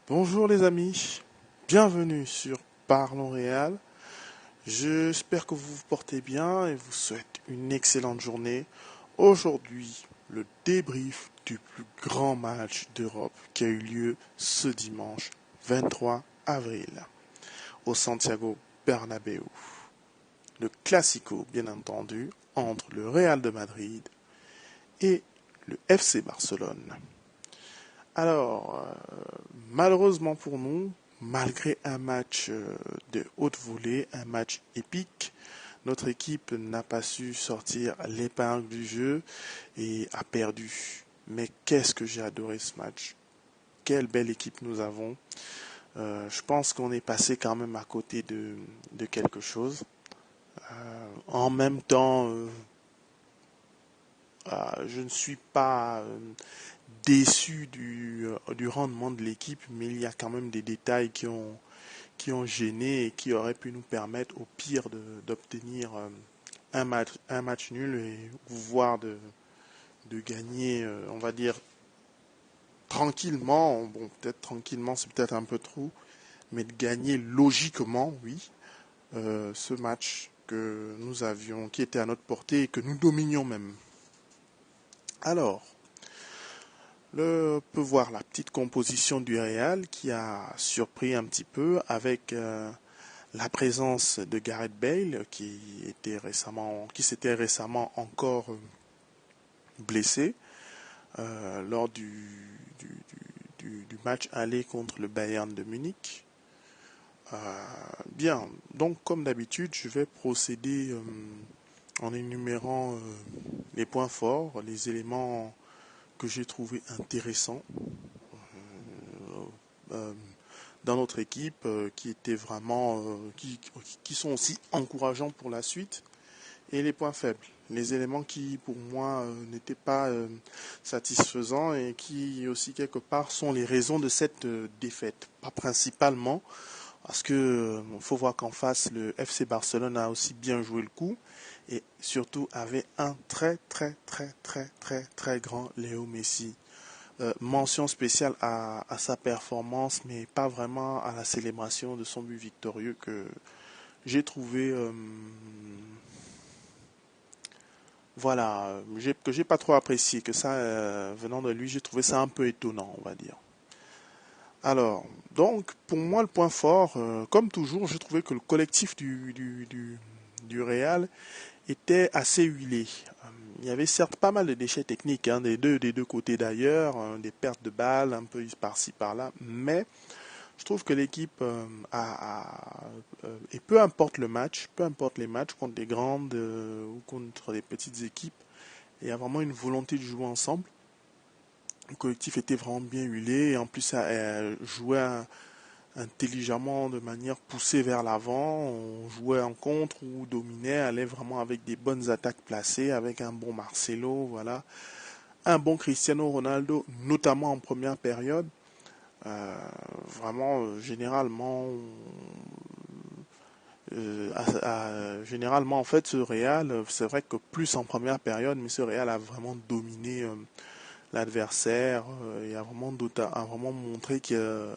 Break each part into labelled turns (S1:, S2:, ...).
S1: Bonjour les amis, bienvenue sur Parlons Réal. J'espère que vous vous portez bien et vous souhaite une excellente journée. Aujourd'hui, le débrief du plus grand match d'Europe qui a eu lieu ce dimanche 23 avril au Santiago Bernabéu. Le Classico, bien entendu, entre le Real de Madrid et le FC Barcelone. Alors, malheureusement pour nous, malgré un match de haute volée, un match épique, notre équipe n'a pas su sortir l'épingle du jeu et a perdu. Mais qu'est-ce que j'ai adoré ce match. Quelle belle équipe nous avons. Je pense qu'on est passé quand même à côté de quelque chose. En même temps, je ne suis pas déçu du rendement de l'équipe, mais il y a quand même des détails qui ont gêné et qui auraient pu nous permettre au pire d'obtenir un match nul et voire de gagner, on va dire, tranquillement. Bon, peut-être tranquillement, c'est peut-être un peu trop, mais de gagner logiquement, oui, ce match que nous avions, qui était à notre portée et que nous dominions même. Alors, on peut voir la petite composition du Real qui a surpris un petit peu avec la présence de Gareth Bale qui s'était récemment encore blessé lors du match aller contre le Bayern de Munich. Bien, donc comme d'habitude, je vais procéder en énumérant les points forts, les éléments que j'ai trouvé intéressant euh, dans notre équipe qui étaient vraiment qui sont aussi encourageants pour la suite, et les points faibles, les éléments qui pour moi n'étaient pas satisfaisants et qui aussi quelque part sont les raisons de cette défaite. Pas principalement parce que faut voir qu'en face le FC Barcelone a aussi bien joué le coup et surtout avait un très grand Léo Messi. Mention spéciale à sa performance, mais pas vraiment à la célébration de son but victorieux que j'ai trouvé, voilà, que j'ai pas trop apprécié. Que ça, venant de lui, j'ai trouvé ça un peu étonnant, on va dire. Alors, donc, pour moi, le point fort, comme toujours, j'ai trouvé que le collectif du Real était assez huilé. Il y avait certes pas mal de déchets techniques, hein, des deux côtés d'ailleurs, des pertes de balles un peu par-ci par-là, mais je trouve que l'équipe et peu importe le match, peu importe les matchs contre des grandes ou contre des petites équipes, il y a vraiment une volonté de jouer ensemble. Le collectif était vraiment bien huilé et en plus ça jouait intelligemment de manière poussée vers l'avant. On jouait en contre ou dominait, allait vraiment avec des bonnes attaques placées, avec un bon Marcelo, voilà, un bon Cristiano Ronaldo, notamment en première période. Euh, Vraiment, généralement en fait, ce Real, c'est vrai que plus en première période, mais ce Real a vraiment dominé l'adversaire et a vraiment montré que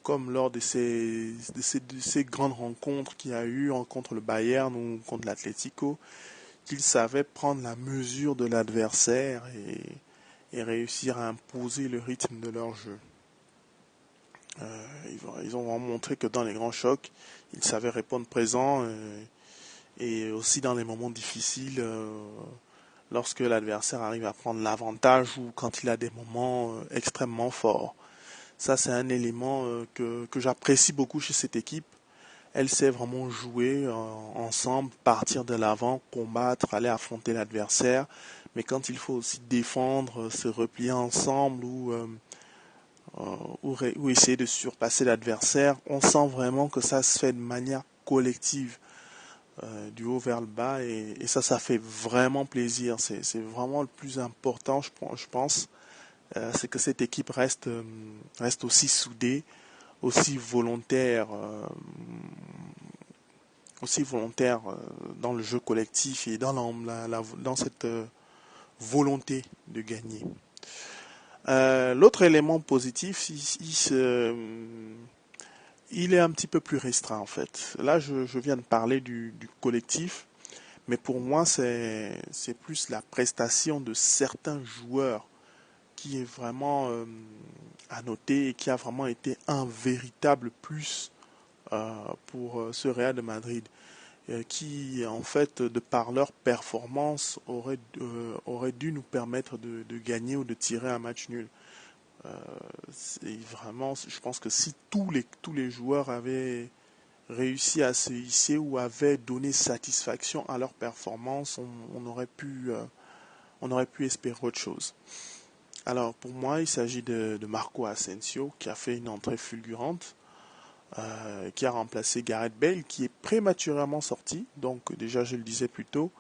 S1: comme lors de ces grandes rencontres qu'il y a eu contre le Bayern ou contre l'Atlético, qu'il savait prendre la mesure de l'adversaire et réussir à imposer le rythme de leur jeu. Ils ont vraiment montré que dans les grands chocs, ils savaient répondre présent et aussi dans les moments difficiles, lorsque l'adversaire arrive à prendre l'avantage ou quand il a des moments extrêmement forts. Ça, c'est un élément que j'apprécie beaucoup chez cette équipe. Elle sait vraiment jouer ensemble, partir de l'avant, combattre, aller affronter l'adversaire. Mais quand il faut aussi défendre, se replier ensemble ou essayer de surpasser l'adversaire, on sent vraiment que ça se fait de manière collective, du haut vers le bas, et ça fait vraiment plaisir. C'est vraiment le plus important, je pense, c'est que cette équipe reste aussi soudée, aussi volontaire dans le jeu collectif et dans cette volonté de gagner. L'autre élément positif, il est un petit peu plus restreint en fait. Là, je viens de parler du collectif, mais pour moi, c'est plus la prestation de certains joueurs qui est vraiment à noter et qui a vraiment été un véritable plus pour ce Real de Madrid, qui en fait, de par leur performance, aurait dû nous permettre de gagner ou de tirer un match nul. C'est vraiment, je pense que si tous les joueurs avaient réussi à se hisser ou avaient donné satisfaction à leur performance, on aurait pu espérer autre chose. Alors pour moi, il s'agit de Marco Asensio qui a fait une entrée fulgurante, qui a remplacé Gareth Bale qui est prématurément sorti. Donc déjà, je le disais plus tôt,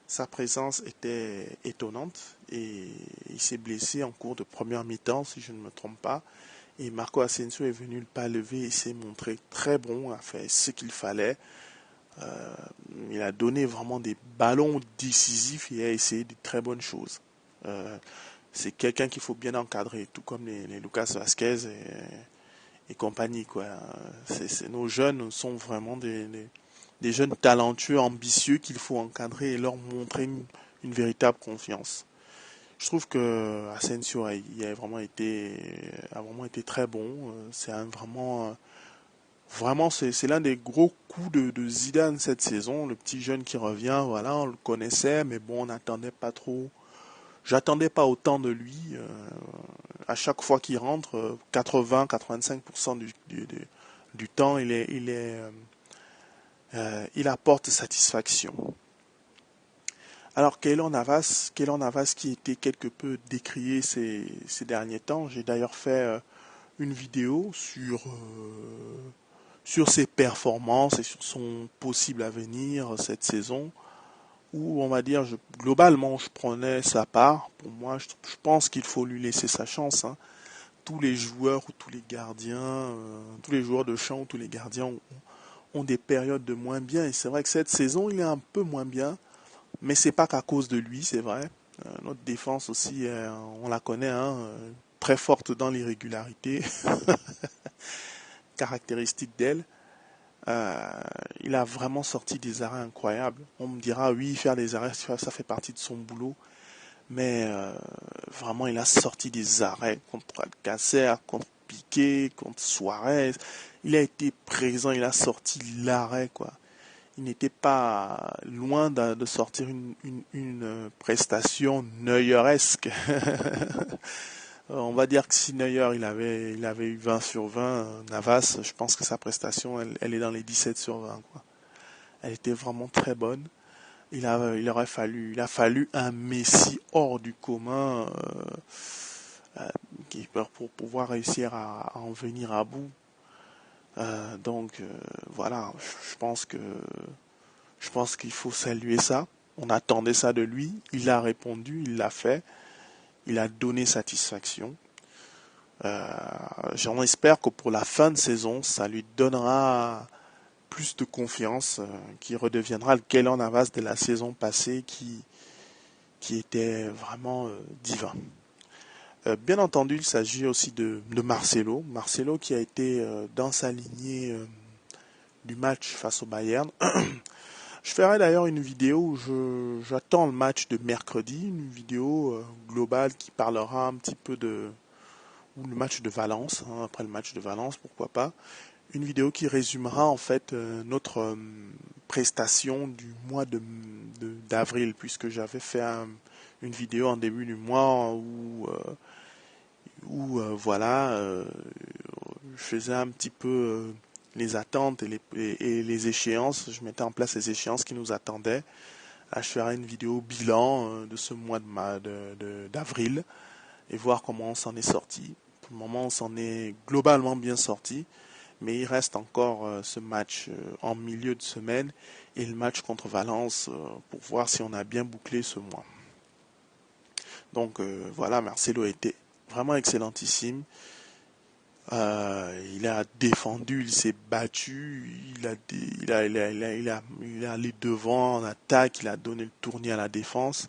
S1: sa présence était étonnante et il s'est blessé en cours de première mi-temps, si je ne me trompe pas. Et Marco Asensio est venu le pas lever et s'est montré très bon, a fait ce qu'il fallait. Euh, il a donné vraiment des ballons décisifs et a essayé de très bonnes choses. Euh, c'est quelqu'un qu'il faut bien encadrer, tout comme les Lucas Vasquez et compagnie, quoi. Nos jeunes sont vraiment des jeunes talentueux, ambitieux qu'il faut encadrer et leur montrer une véritable confiance. Je trouve que Asensio a vraiment été très bon. C'est vraiment, c'est l'un des gros coups de Zidane cette saison. Le petit jeune qui revient, voilà, on le connaissait, mais bon, on n'attendait pas trop. J'attendais pas autant de lui. À chaque fois qu'il rentre, 80-85% du temps, il apporte satisfaction. Alors Keylor Navas qui était quelque peu décrié ces derniers temps, j'ai d'ailleurs fait une vidéo sur ses performances et sur son possible avenir cette saison, où on va dire, globalement, je prenais sa part. Pour moi, je pense qu'il faut lui laisser sa chance, hein. Tous les joueurs ou tous les gardiens, tous les joueurs de champ ou tous les gardiens ont des périodes de moins bien. Et c'est vrai que cette saison, il est un peu moins bien. Mais c'est pas qu'à cause de lui, c'est vrai. Notre défense aussi, on la connaît, hein, très forte dans l'irrégularité, caractéristique d'elle. Euh, il a vraiment sorti des arrêts incroyables. On me dira, oui, faire des arrêts, ça fait partie de son boulot. Mais vraiment, il a sorti des arrêts contre Alcacer, contre Piqué, contre Suarez. Il a été présent, il a sorti l'arrêt, quoi. Il n'était pas loin de sortir une prestation neueresque. On va dire que si Neuer il avait eu 20 sur 20, Navas, je pense que sa prestation, elle est dans les 17 sur 20, quoi. Elle était vraiment très bonne. Il a fallu un Messi hors du commun pour pouvoir réussir à en venir à bout. Voilà, je pense qu'il faut saluer ça. On attendait ça de lui. Il a répondu, il l'a fait. Il a donné satisfaction. J'en espère que pour la fin de saison, ça lui donnera plus de confiance, qui redeviendra le Keylor Navas de la saison passée qui était vraiment divin. Bien entendu, il s'agit aussi de Marcelo. Marcelo qui a été dans sa lignée du match face au Bayern. Je ferai d'ailleurs une vidéo où j'attends le match de mercredi, une vidéo globale qui parlera un petit peu ou le match de Valence, hein, après le match de Valence, pourquoi pas. Une vidéo qui résumera en fait notre prestation du mois d'avril, puisque j'avais fait une vidéo en début du mois où je faisais un petit peu les attentes et les échéances. Je mettais en place les échéances qui nous attendaient. Là, je ferai une vidéo bilan de ce mois d'avril et voir comment on s'en est sorti. Pour le moment, on s'en est globalement bien sorti, mais il reste encore ce match en milieu de semaine et le match contre Valence pour voir si on a bien bouclé ce mois. Donc voilà, Marcelo était vraiment excellentissime. Il a défendu, il s'est battu, il a allé devant en attaque, il a donné le tournis à la défense.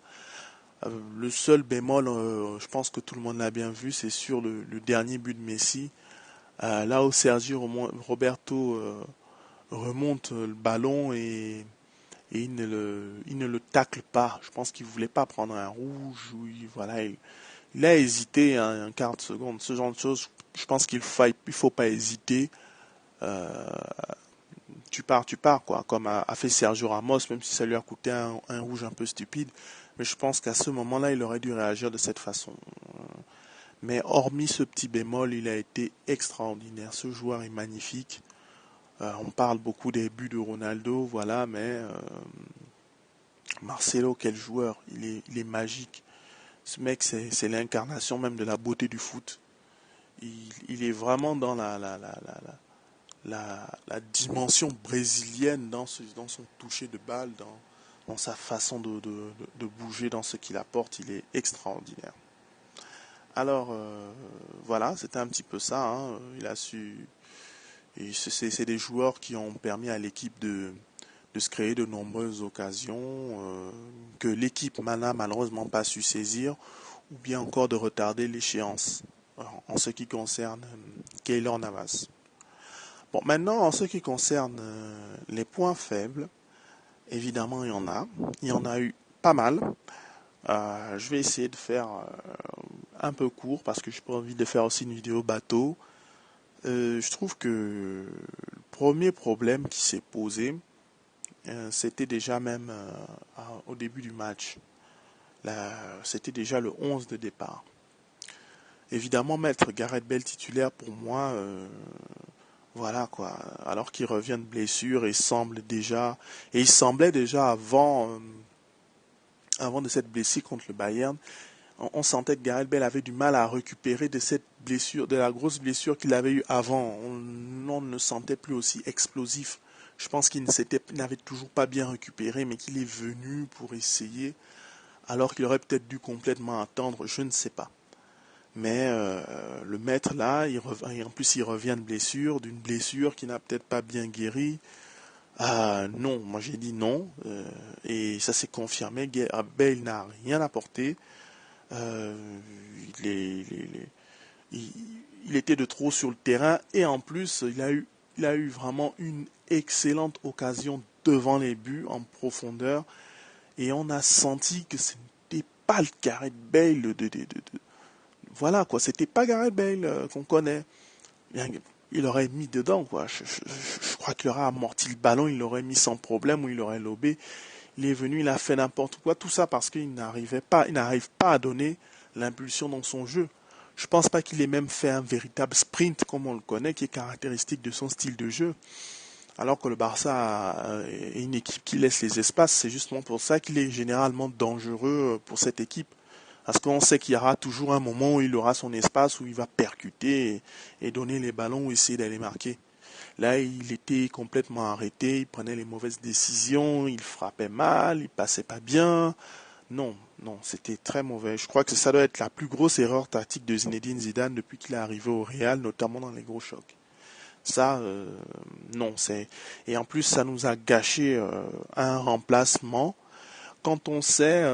S1: Le seul bémol, je pense que tout le monde l'a bien vu, c'est sur le dernier but de Messi. Là où Roberto remonte le ballon et il ne le tacle pas. Je pense qu'il voulait pas prendre un rouge. Voilà, il a hésité un quart de seconde. Ce genre de choses, je pense il faut pas hésiter. Euh, tu pars, quoi, comme a fait Sergio Ramos, même si ça lui a coûté un rouge un peu stupide. Mais je pense qu'à ce moment-là, il aurait dû réagir de cette façon. Mais hormis ce petit bémol, il a été extraordinaire. Ce joueur est magnifique. On parle beaucoup des buts de Ronaldo, voilà, mais Marcelo, quel joueur. Il est magique. Ce mec, c'est l'incarnation même de la beauté du foot. Il est vraiment dans la dimension brésilienne dans son toucher de balle, dans sa façon de bouger, dans ce qu'il apporte. Il est extraordinaire. Alors, voilà, c'était un petit peu ça, hein. Il a su. C'est des joueurs qui ont permis à l'équipe de se créer de nombreuses occasions que l'équipe n'a malheureusement pas su saisir ou bien encore de retarder l'échéance en ce qui concerne Keylor Navas. Bon, maintenant, en ce qui concerne les points faibles, évidemment, il y en a. Il y en a eu pas mal. Je vais essayer de faire un peu court parce que j'ai pas envie de faire aussi une vidéo bateau. Je trouve que le premier problème qui s'est posé, c'était déjà même au début du match. C'était déjà le 11 de départ. Évidemment, mettre Gareth Bale titulaire pour moi, voilà quoi. Alors qu'il revient de blessure et il semblait déjà avant de cette blessure contre le Bayern, on sentait que Gareth Bale avait du mal à récupérer de cette blessure, de la grosse blessure qu'il avait eue avant. On ne le sentait plus aussi explosif. Je pense qu'il n'avait toujours pas bien récupéré, mais qu'il est venu pour essayer, alors qu'il aurait peut-être dû complètement attendre, je ne sais pas. Mais le maître là, en plus il revient d'une blessure qui n'a peut-être pas bien guéri. Non, moi j'ai dit non, et ça s'est confirmé. Bale n'a rien apporté. Euh, il, est- il- il était de trop sur le terrain et en plus il a eu vraiment une excellente occasion devant les buts en profondeur et on a senti que ce n'était pas le Gareth Bale voilà quoi, c'était pas Gareth Bale qu'on connaît. Il aurait mis dedans quoi. Je crois qu'il aurait amorti le ballon, il l'aurait mis sans problème ou il aurait lobé. Il est venu, il a fait n'importe quoi, tout ça parce qu'il n'arrive pas à donner l'impulsion dans son jeu. Je pense pas qu'il ait même fait un véritable sprint comme on le connaît, qui est caractéristique de son style de jeu. Alors que le Barça est une équipe qui laisse les espaces, c'est justement pour ça qu'il est généralement dangereux pour cette équipe. Parce qu'on sait qu'il y aura toujours un moment où il aura son espace, où il va percuter et donner les ballons ou essayer d'aller marquer. Là, il était complètement arrêté, il prenait les mauvaises décisions, il frappait mal, il passait pas bien. Non, non, c'était très mauvais. Je crois que ça doit être la plus grosse erreur tactique de Zinedine Zidane depuis qu'il est arrivé au Real, notamment dans les gros chocs. Ça, non, c'est et en plus ça nous a gâché un remplacement quand on sait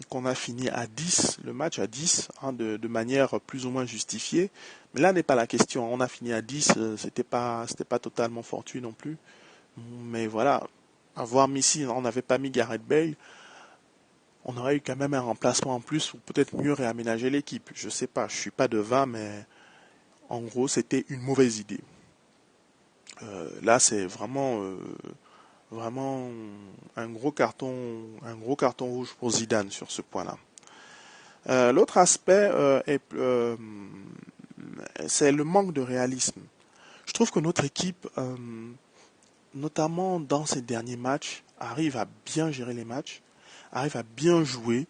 S1: qu'on a fini à 10, le match à 10, hein, de manière plus ou moins justifiée. Mais là n'est pas la question. On a fini à 10, c'était pas totalement fortuit non plus. Mais voilà, avoir mis si on n'avait pas mis Gareth Bale, on aurait eu quand même un remplacement en plus pour peut-être mieux réaménager l'équipe. Je sais pas, je suis pas devin, mais en gros c'était une mauvaise idée. Là c'est vraiment un gros carton rouge pour Zidane sur ce point-là. L'autre aspect c'est le manque de réalisme. Je trouve que notre équipe, notamment dans ces derniers matchs, arrive à bien gérer les matchs, arrive à bien jouer,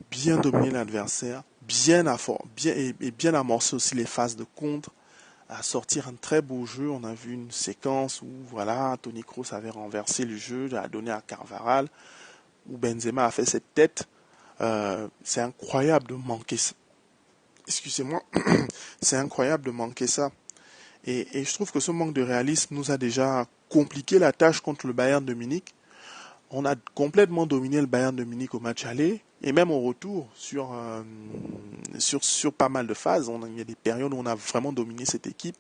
S1: bien dominer l'adversaire, et bien amorcer aussi les phases de contre, à sortir un très beau jeu. On a vu une séquence où voilà, Toni Kroos avait renversé le jeu, l'a donné à Carvajal, où Benzema a fait cette tête. C'est incroyable de manquer ça. Excusez-moi, c'est incroyable de manquer ça. Et je trouve que ce manque de réalisme nous a déjà compliqué la tâche contre le Bayern de Munich. On a complètement dominé le Bayern de Munich au match aller. Et même au retour, sur pas mal de phases, il y a des périodes où on a vraiment dominé cette équipe.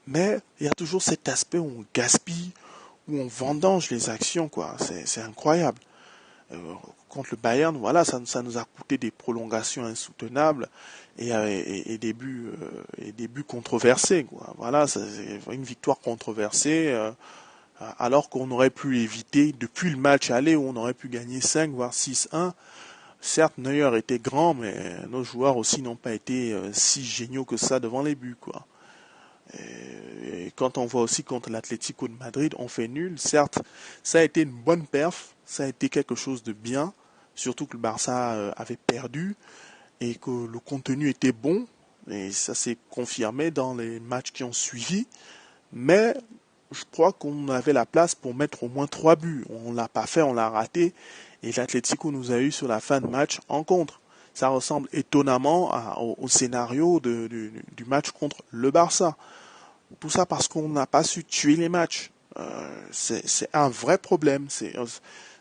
S1: Mais il y a toujours cet aspect où on gaspille, où on vendange les actions, quoi. C'est incroyable. Contre le Bayern, voilà, ça nous a coûté des prolongations insoutenables et des buts controversés, quoi. Voilà, c'est une victoire controversée, alors qu'on aurait pu éviter, depuis le match aller, où on aurait pu gagner 5 voire 6-1. Certes, Neuer était grand, mais nos joueurs aussi n'ont pas été si géniaux que ça devant les buts, quoi. Et quand on voit aussi contre l'Atlético de Madrid, on fait nul. Certes, ça a été une bonne perf, ça a été quelque chose de bien, surtout que le Barça avait perdu et que le contenu était bon. Et ça s'est confirmé dans les matchs qui ont suivi. Mais je crois qu'on avait la place pour mettre au moins 3 buts. On ne l'a pas fait, on l'a raté. Et l'Atlético nous a eu sur la fin de match en contre. Ça ressemble étonnamment au scénario du match contre le Barça. Tout ça parce qu'on n'a pas su tuer les matchs. C'est un vrai problème.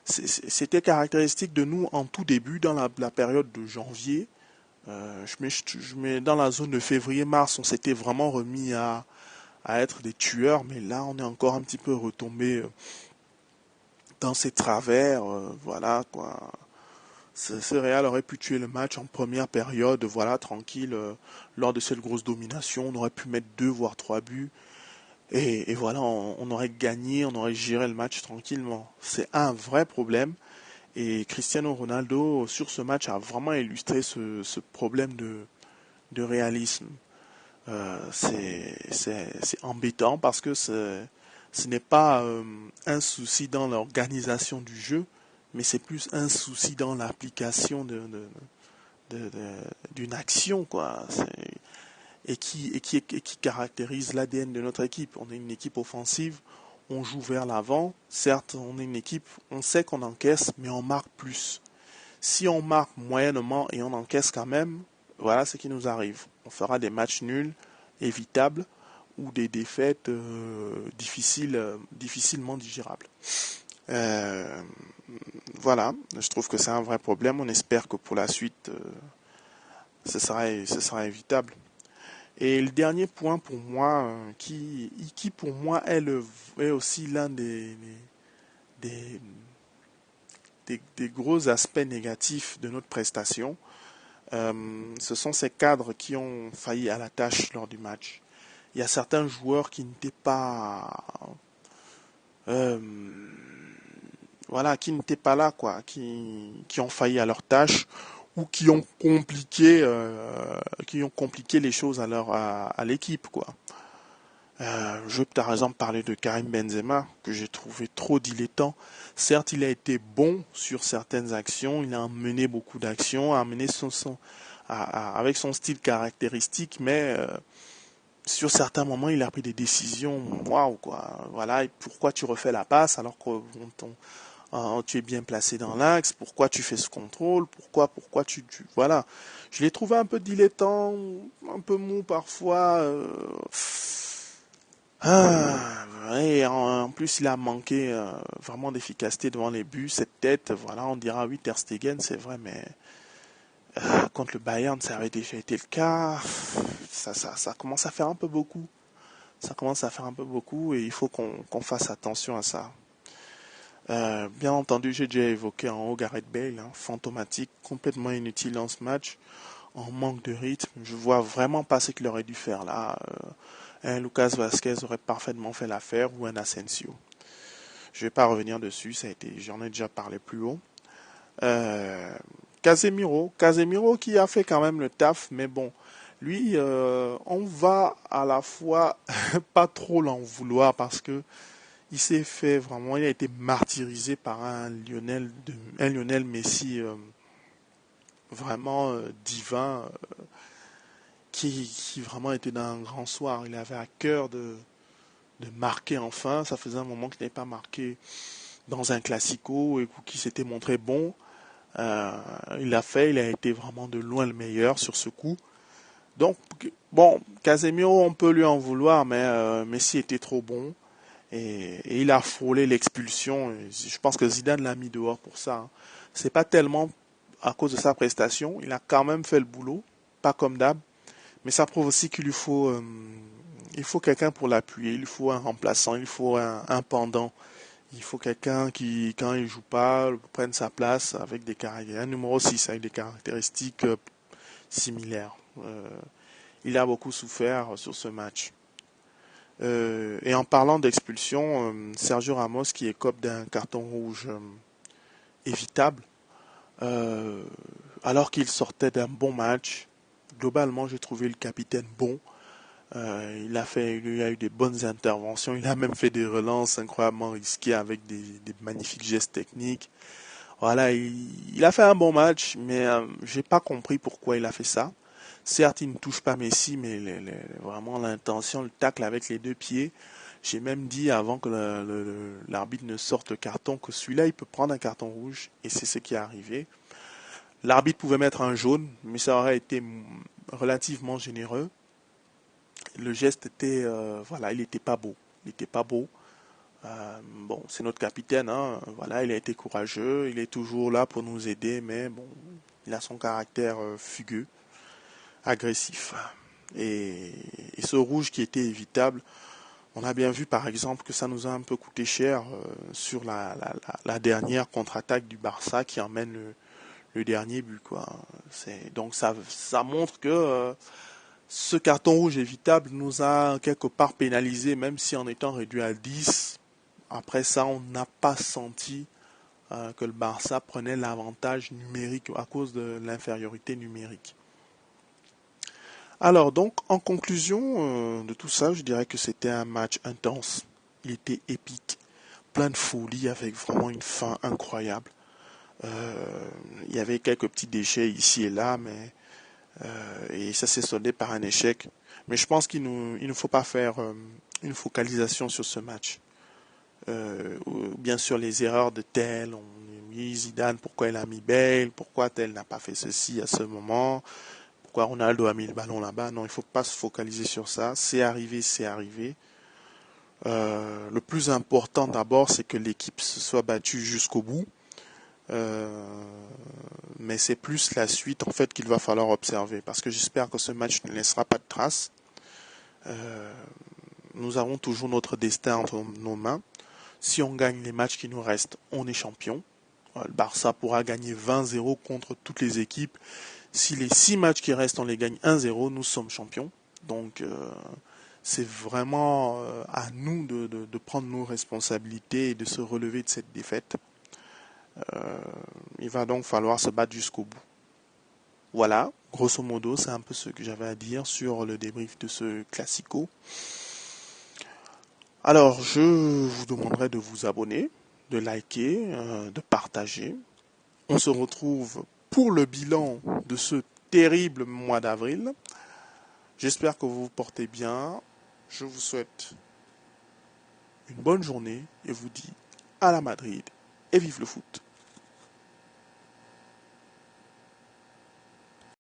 S1: C'était caractéristique de nous en tout début, dans la période de janvier. Je mets dans la zone de février-mars, on s'était vraiment remis à être des tueurs, mais là, on est encore un petit peu retombé dans ces travers. Voilà, quoi. Ce Real aurait pu tuer le match en première période, voilà, tranquille, lors de cette grosse domination. On aurait pu mettre 2 voire 3 buts. Et voilà, on aurait gagné, on aurait géré le match tranquillement. C'est un vrai problème. Et Cristiano Ronaldo, sur ce match, a vraiment illustré ce problème de réalisme. C'est embêtant parce que ce n'est pas un souci dans l'organisation du jeu, mais c'est plus un souci dans l'application d'une action, quoi. Et qui caractérise l'ADN de notre équipe. On est une équipe offensive, on joue vers l'avant. Certes, on est une équipe, on sait qu'on encaisse, mais on marque plus. Si on marque moyennement et on encaisse quand même, voilà ce qui nous arrive. On fera des matchs nuls, évitables, ou des défaites difficilement digérables. Euh, voilà, je trouve que c'est un vrai problème. On espère que pour la suite, ce sera évitable. Et le dernier point pour moi, qui pour moi est aussi l'un des, des gros aspects négatifs de notre prestation, ce sont ces cadres qui ont failli à la tâche lors du match. Il y a certains joueurs qui n'étaient pas, euh, voilà, qui n'étaient pas là, quoi, qui ont failli à leur tâche ou qui ont compliqué les choses à l'équipe, quoi. Je vais par exemple parler de Karim Benzema, que j'ai trouvé trop dilettant. Certes, il a été bon sur certaines actions, il a mené beaucoup d'actions, a mené avec son style caractéristique, mais sur certains moments, il a pris des décisions, waouh, quoi. Voilà, et pourquoi tu refais la passe alors que tu es bien placé dans l'axe, pourquoi tu fais ce contrôle, pourquoi voilà. Je l'ai trouvé un peu dilettant, un peu mou parfois. Et en plus, il a manqué vraiment d'efficacité devant les buts. Cette tête, voilà, on dira oui, Ter Stegen, c'est vrai, mais contre le Bayern, ça avait déjà été le cas. Ça commence à faire un peu beaucoup. Ça commence à faire un peu beaucoup et il faut qu'on fasse attention à ça. Bien entendu, j'ai déjà évoqué en haut Gareth Bale, hein, fantomatique, complètement inutile dans ce match, en manque de rythme. Je vois vraiment pas ce qu'il aurait dû faire là. Un Lucas Vasquez aurait parfaitement fait l'affaire ou un Asensio. Je vais pas revenir dessus, j'en ai déjà parlé plus haut. Euh, Casemiro qui a fait quand même le taf, mais bon, lui, on va à la fois pas trop l'en vouloir parce que il s'est fait vraiment, il a été martyrisé par un Lionel Messi vraiment divin, qui vraiment était d'un grand soir. Il avait à cœur de marquer enfin. Ça faisait un moment qu'il n'avait pas marqué dans un classico et qui s'était montré bon. Euh, il l'a fait, il a été vraiment de loin le meilleur sur ce coup. Donc, bon, Casemiro, on peut lui en vouloir, mais Messi était trop bon. Et il a frôlé l'expulsion. Je pense que Zidane l'a mis dehors pour ça, hein. C'est pas tellement à cause de sa prestation. Il a quand même fait le boulot, pas comme d'hab. Mais ça prouve aussi il faut quelqu'un pour l'appuyer, il faut un remplaçant, il faut un pendant. Il faut quelqu'un qui, quand il joue pas, prenne sa place avec des caractéristiques, un numéro 6 avec des caractéristiques similaires. Il a beaucoup souffert sur ce match. Et en parlant d'expulsion, Sergio Ramos qui écope d'un carton rouge évitable, euh, alors qu'il sortait d'un bon match. Globalement, j'ai trouvé le capitaine bon. Il a eu des bonnes interventions. Il a même fait des relances incroyablement risquées avec des magnifiques gestes techniques. Voilà, il a fait un bon match, mais j'ai pas compris pourquoi il a fait ça. Certes, il ne touche pas Messi, mais vraiment l'intention, le tacle avec les deux pieds. J'ai même dit avant que l'arbitre ne sorte le carton que celui-là, il peut prendre un carton rouge, et c'est ce qui est arrivé. L'arbitre pouvait mettre un jaune, mais ça aurait été relativement généreux. Le geste était, voilà, il n'était pas beau. Il n'était pas beau. Bon, c'est notre capitaine, hein. Voilà, il a été courageux, il est toujours là pour nous aider, mais bon, il a son caractère fugueux, agressif. Et, et ce rouge qui était évitable, on a bien vu par exemple que ça nous a un peu coûté cher sur la dernière contre-attaque du Barça qui emmène le dernier but, quoi. Donc ça montre que ce carton rouge évitable nous a quelque part pénalisé, même si en étant réduit à 10. Après ça, on n'a pas senti que le Barça prenait l'avantage numérique à cause de l'infériorité numérique. Alors donc, en conclusion de tout ça, je dirais que c'était un match intense. Il était épique, plein de folie, avec vraiment une fin incroyable. Il y avait quelques petits déchets ici et là, mais et ça s'est soldé par un échec. Mais je pense il ne faut pas faire une focalisation sur ce match. Bien sûr, les erreurs de tel, oui, Zidane, pourquoi il a mis Bale, pourquoi tel n'a pas fait ceci à ce moment, pourquoi Ronaldo a mis le ballon là-bas. Non, il ne faut pas se focaliser sur ça. C'est arrivé, c'est arrivé. Le plus important d'abord, c'est que l'équipe se soit battue jusqu'au bout. Euh, mais c'est plus la suite en fait qu'il va falloir observer parce que j'espère que ce match ne laissera pas de traces. Euh, nous avons toujours notre destin entre nos mains. Si on gagne les matchs qui nous restent, on est champion. Le Barça pourra gagner 20-0 contre toutes les équipes. Si les 6 matchs qui restent, on les gagne 1-0, nous sommes champions. Donc c'est vraiment à nous de prendre nos responsabilités et de se relever de cette défaite. Il va donc falloir se battre jusqu'au bout. Voilà, grosso modo, c'est un peu ce que j'avais à dire sur le débrief de ce Classico. Alors, je vous demanderai de vous abonner, de liker, de partager. On se retrouve pour le bilan de ce terrible mois d'avril. J'espère que vous vous portez bien. Je vous souhaite une bonne journée et vous dis à la Madrid et vive le foot.